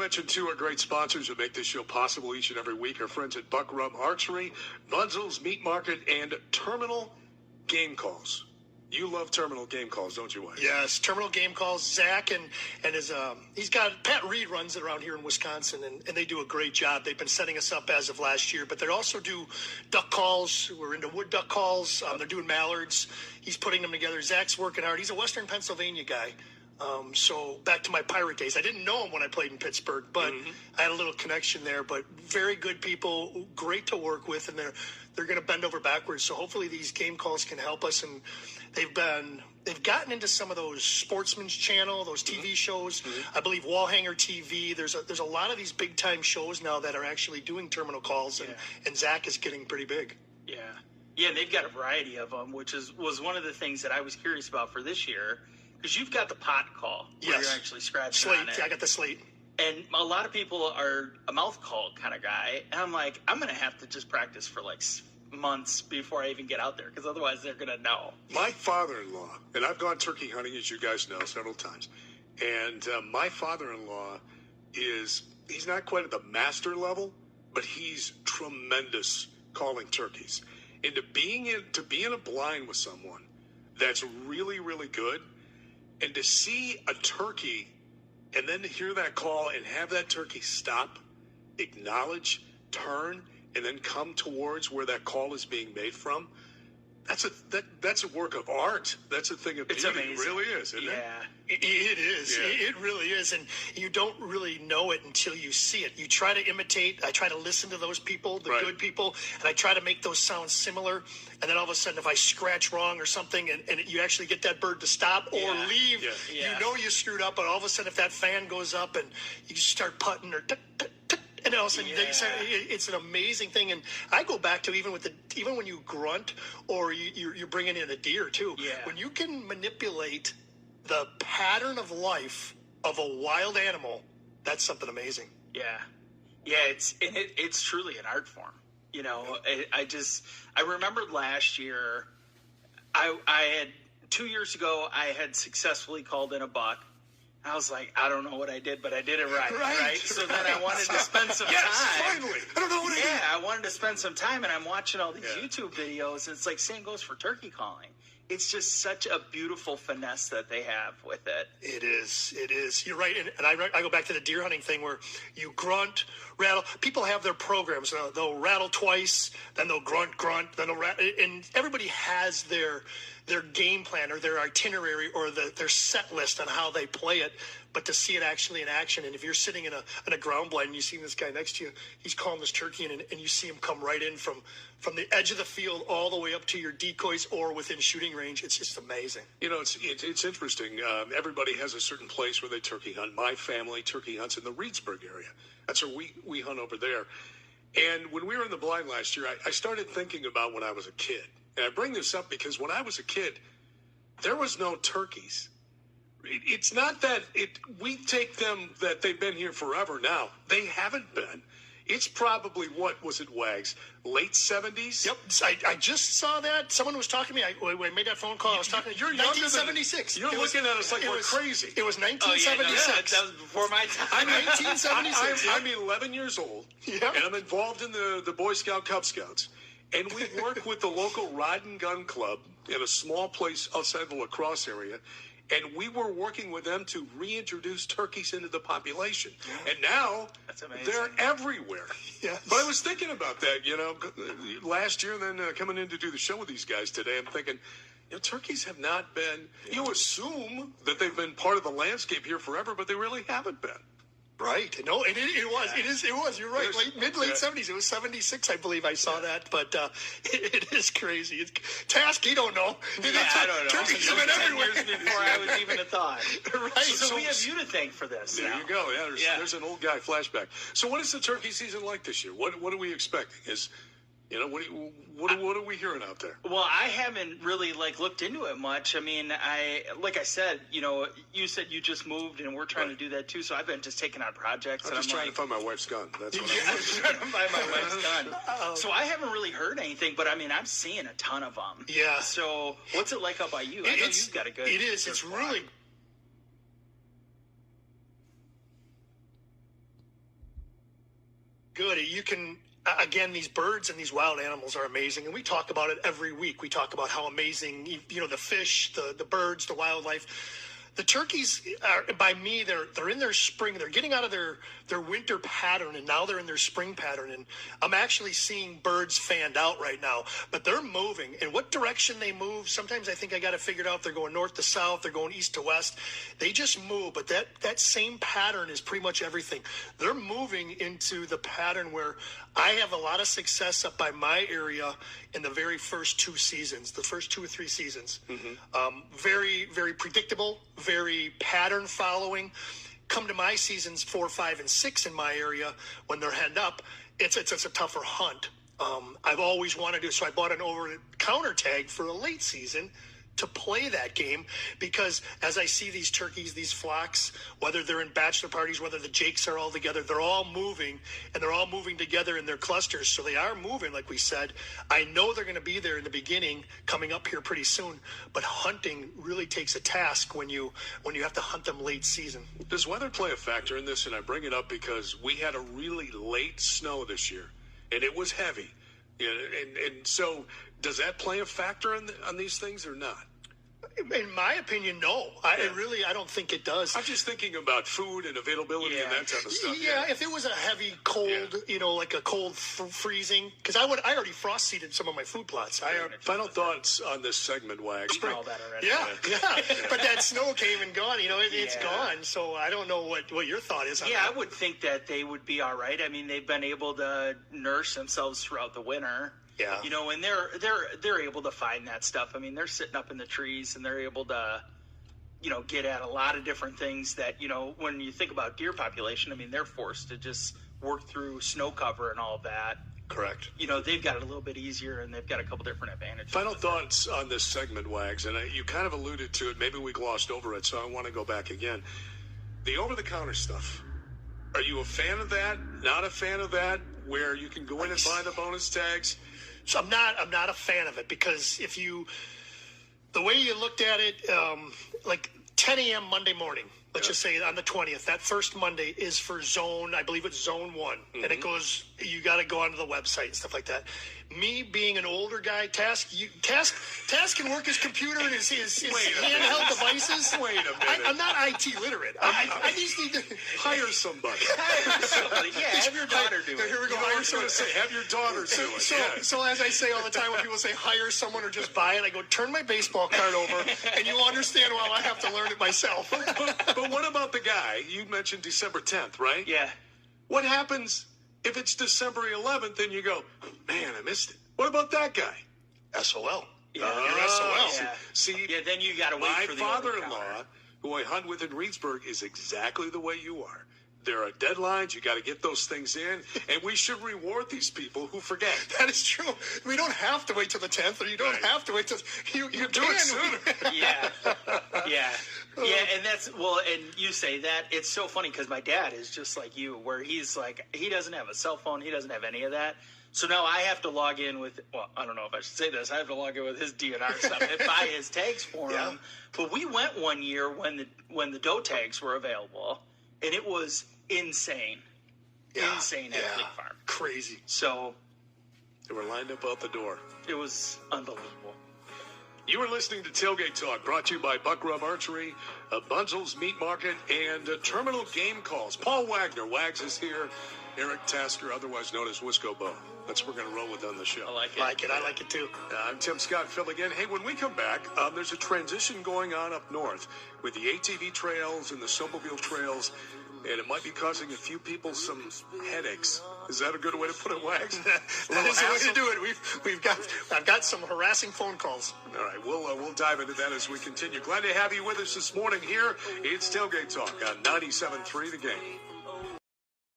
mention, too, our great sponsors who make this show possible each and every week. Our friends at Buck Rum Archery, Bunzel's Meat Market, and Terminal Game Calls. You love Terminal Game Calls, don't you, Wayne? Yes, Terminal Game Calls. Zach and his he's got Pat Reed runs it around here in Wisconsin, and they do a great job. They've been setting us up as of last year, but they also do duck calls. We're into wood duck calls. They're doing mallards. He's putting them together. Zach's working hard. He's a Western Pennsylvania guy. So back to my Pirate days. I didn't know him when I played in Pittsburgh, but I had a little connection there. But very good people, great to work with, and they're going to bend over backwards. So hopefully these game calls can help us. And they've gotten into some of those Sportsman's Channel, those TV shows. I believe Wallhanger TV. There's a lot of these big time shows now that are actually doing terminal calls, and Zach is getting pretty big. Yeah, and they've got a variety of them, which was one of the things that I was curious about for this year. Because you've got the pot call where you're actually scratching slate. on it. Yeah, I got the slate. And a lot of people are a mouth call kind of guy. And I'm like, I'm going to have to just practice for like months before I even get out there. Because otherwise they're going to know. My father-in-law, and I've gone turkey hunting, as you guys know, several times. And my father-in-law he's not quite at the master level, but he's tremendous calling turkeys. And to be in a blind with someone that's really, really good, and to see a turkey and then to hear that call and have that turkey stop, acknowledge, turn, and then come towards where that call is being made from, that's a work of art. That's a thing of beauty. It's amazing. It really is, isn't it? It is. Yeah. It really is. And you don't really know it until you see it. You try to imitate. I try to listen to those people, the good people, and I try to make those sounds similar. And then all of a sudden, if I scratch wrong or something and you actually get that bird to stop or leave, you know you screwed up. But all of a sudden, if that fan goes up and you start putting or and all of a sudden, it's an amazing thing. And I go back to even when you grunt or you're bringing in a deer too. Yeah. When you can manipulate the pattern of life of a wild animal, that's something amazing. Yeah, it's truly an art form. You know, I remembered last year, I had 2 years ago, I had successfully called in a buck. I was like, I don't know what I did, but I did it right? So then I wanted to spend some time. Finally. I don't know what I did. Yeah, I wanted to spend some time, and I'm watching all these YouTube videos, and it's like same goes for turkey calling. It's just such a beautiful finesse that they have with it. It is. You're right. And I go back to the deer hunting thing where you grunt, rattle. People have their programs. They'll rattle twice, then they'll grunt, then they'll rattle. And everybody has their game plan or their itinerary or their set list on how they play it. But to see it actually in action, and if you're sitting in a ground blind and you see this guy next to you, he's calling this turkey, and you see him come right in from the edge of the field all the way up to your decoys or within shooting range, it's just amazing. You know, it's interesting. Everybody has a certain place where they turkey hunt. My family turkey hunts in the Reedsburg area. That's where we hunt over there. And when we were in the blind last year, I started thinking about when I was a kid. And I bring this up because when I was a kid, there was no turkeys. It's not that we take them that they've been here forever now. They haven't been. It's probably, what was it, Wags? Late 70s? Yep. I just saw that. Someone was talking to me. When I made that phone call, I was talking to you. 1976. You're looking at us like we're crazy. It was 1976. That was before my time. I'm 1976. I'm 11 years old, and I'm involved in the Boy Scout Cub Scouts. And we work with the local Rod and Gun Club in a small place outside the La Crosse area. And we were working with them to reintroduce turkeys into the population. And now they're everywhere. Yes. But I was thinking about that, last year, and then coming in to do the show with these guys today, I'm thinking, turkeys have not been, you assume that they've been part of the landscape here forever, but they really haven't been. Right. No, it was. It was. You're right. Late 70s. It was 76, I believe. I saw that. But it is crazy. It's Task. You don't know. I don't know. Turkeys have been everywhere before I was even a thought. Right. So we have you to thank for this. There you go. Yeah. There's an old guy flashback. So what is the turkey season like this year? What are we expecting? What are we hearing out there? Well, I haven't really looked into it much. I mean, like I said, you said you just moved, and we're trying to do that too. So I've been just taking on projects. I'm just trying to find my wife's gun. That's what I'm trying to find my wife's gun. So I haven't really heard anything, but I mean, I'm seeing a ton of them. Yeah. So what's it like up by you? I know you've got a good. It is. It's really. Good. You can, again, these birds and these wild animals are amazing. And we talk about it every week. We talk about how amazing, the fish, the birds, the wildlife. The turkeys are, by me, they're in their spring. They're getting out of their winter pattern, and now they're in their spring pattern. And I'm actually seeing birds fanned out right now, but they're moving. And what direction they move, sometimes I think I got to figure it out. They're going north to south. They're going east to west. They just move, but that same pattern is pretty much everything. They're moving into the pattern where I have a lot of success up by my area in the very first 2 seasons, the first 2 or 3 seasons. Mm-hmm. Very, very predictable, very pattern following. Come to my seasons 4, 5, and 6 in my area when they're heading up. It's a tougher hunt. I've always wanted to, so I bought an over-the-counter tag for a late season to play that game, because as I see these turkeys, these flocks, whether they're in bachelor parties, whether the jakes are all together, they're all moving, and they're all moving together in their clusters. So they are moving, like we said. I know they're going to be there in the beginning, coming up here pretty soon. But hunting really takes a task when you have to hunt them late season. Does weather play a factor in this? And I bring it up because we had a really late snow this year, and it was heavy. And so does that play a factor on these things or not? In my opinion, no. I don't think it does. I'm just thinking about food and availability and that type of stuff. Yeah, if it was a heavy cold, like a cold freezing, because I already frost seeded some of my food plots. Final thoughts on this segment, Wags. All that already. Yeah. But that snow came and gone. It's gone. So I don't know what your thought is on that. I would think that they would be all right. I mean, they've been able to nurse themselves throughout the winter. Yeah. And they're able to find that stuff. I mean, they're sitting up in the trees and they're able to, get at a lot of different things that, when you think about deer population, I mean, they're forced to just work through snow cover and all that. Correct. They've got it a little bit easier, and they've got a couple different advantages. Final thoughts on this segment, Wags, and you kind of alluded to it. Maybe we glossed over it, so I want to go back again. The over-the-counter stuff. Are you a fan of that? Not a fan of that? Where you can go in and buy the bonus tags? So I'm not a fan of it, because the way you looked at it, like 10 a.m. Monday morning, let's just say on the 20th, that first Monday is for I believe it's zone 1. Mm-hmm. And it goes, you got to go onto the website and stuff like that. Me being an older guy, Task can work his computer and his handheld devices. Wait a minute. I'm not IT literate. I just need to hire somebody. Have your daughter do it. Here we go. I was going to say, have your daughter do it. So as I say all the time when people say hire someone or just buy it, I go, turn my baseball card over, and you'll understand why I have to learn it myself. But what about the guy? You mentioned December 10th, right? Yeah. What happens if it's December 11th and you go, man, I missed it? What about that guy? SOL. Yeah, you're SOL. Yeah. See, then you got to wait for the father-in-law, who I hunt with in Reedsburg, is exactly the way you are. There are deadlines. You got to get those things in, and we should reward these people who forget. That is true. We don't have to wait till the 10th, or you don't have to wait till you do it sooner. Yeah, and and you say that, it's so funny because my dad is just like you, where he's like, he doesn't have a cell phone, he doesn't have any of that. So now I have to log in with, I don't know if I should say this, I have to log in with his DNR stuff and buy his tags for him. But we went one year when the doe tags were available, and it was insane. Insane at Pig Farm. Crazy. So they were lined up out the door. It was unbelievable. You were listening to Tailgate Talk, brought to you by Buck Rub Archery, Bunzel's Meat Market, and Terminal Game Calls. Paul Wagner, Wags, is here. Eric Tasker, otherwise known as Wisco Bo. That's what we're going to roll with on the show. I like it. I like it too. I'm Tim Scott, Phil again. Hey, when we come back, there's a transition going on up north with the ATV trails and the snowmobile trails, and it might be causing a few people some headaches. Is that a good way to put it, Wags? That is the way to do it. I've got some harassing phone calls. All right, we'll dive into that as we continue. Glad to have you with us this morning here. It's Tailgate Talk on 97.3 The Game.